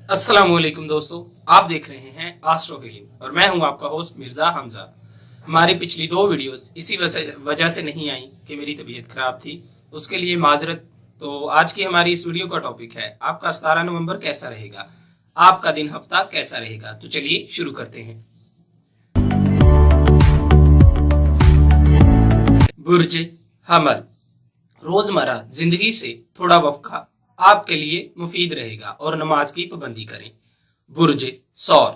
अस्सलाम वालेकुम दोस्तों, आप देख रहे हैं आस्ट्रो हीलिंग और मैं हूं आपका होस्ट मिर्जा हमजा। हमारी पिछली दो वीडियोस इसी वजह से नहीं आई कि मेरी तबीयत खराब थी, उसके लिए माजरत। तो आज की हमारी इस वीडियो का टॉपिक है आपका 17 नवंबर कैसा रहेगा, आपका दिन हफ्ता कैसा रहेगा। तो चलिए शुरू करते हैं। बुर्ज हमल, रोजमर्रा जिंदगी से थोड़ा वक्फा आपके लिए मुफीद रहेगा और नमाज की पाबंदी करें। बुर्ज सौर,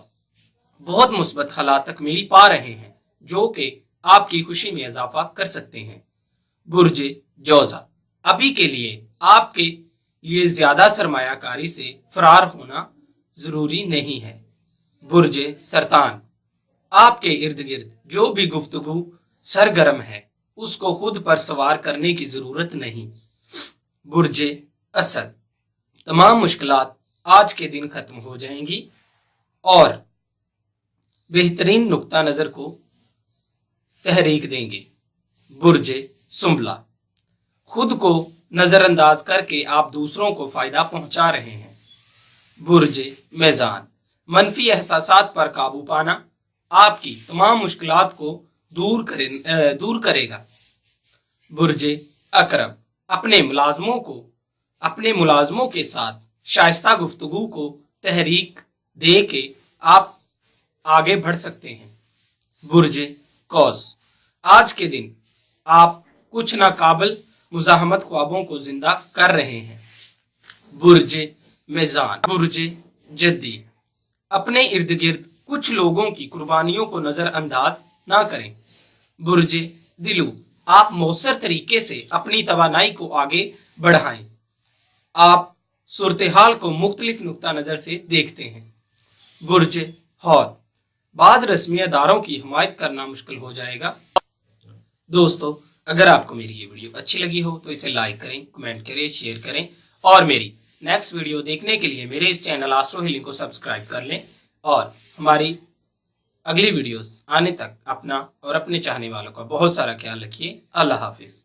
बहुत मुस्बत हालात तकमील पा रहे हैं जो कि आपकी खुशी में इजाफा कर सकते हैं। बुर्ज जौजा, अभी के लिए आपके लिए ज्यादा सरमायाकारी से फरार होना जरूरी नहीं है। बुर्ज सरतान, आपके इर्द गिर्द जो भी गुफ्तगू सरगर्म है उसको खुद पर सवार करने की जरूरत नहीं। बुर्ज असद, तमाम मुश्किलात आज के दिन खत्म हो जाएंगी और बेहतरीन नुक्ता नजर को तहरीक देंगे। बुर्ज सुंबला, खुद को नजरअंदाज करके आप दूसरों को फायदा पहुंचा रहे हैं। बुर्ज मीज़ान, मनफी एहसासात पर काबू पाना आपकी तमाम मुश्किलात को दूर करेगा। बुर्ज अकरम, अपने मुलाजमों के साथ शाइस्ता गुफ्तगू को तहरीक दे के आप आगे बढ़ सकते हैं। बुर्ज कौस, आज के दिन आप कुछ नाकाबिल मुजाहमत ख्वाबों को जिंदा कर रहे हैं। बुर्ज मीज़ान, बुर्ज जद्दी, अपने इर्द गिर्द कुछ लोगों की कुर्बानियों को नजरअंदाज ना करें। बुर्ज दिलू, आप मौसर तरीके से अपनी तवानाई को आगे बढ़ाएं। आप सूरत हाल को मुख्तलिफ नुक्ता नजर से देखते हैं। बुर्ज हौद, बाज रस्मी अदारों की हिमायत करना मुश्किल हो जाएगा। दोस्तों, अगर आपको मेरी ये वीडियो अच्छी लगी हो तो इसे लाइक करें, कमेंट करें, शेयर करें और मेरी नेक्स्ट वीडियो देखने के लिए मेरे इस चैनल आस्ट्रो हीलिंग को सब्सक्राइब कर लें और हमारी अगली वीडियोस आने तक अपना और अपने चाहने वालों का बहुत सारा ख्याल रखिए। अल्लाह हाफिज।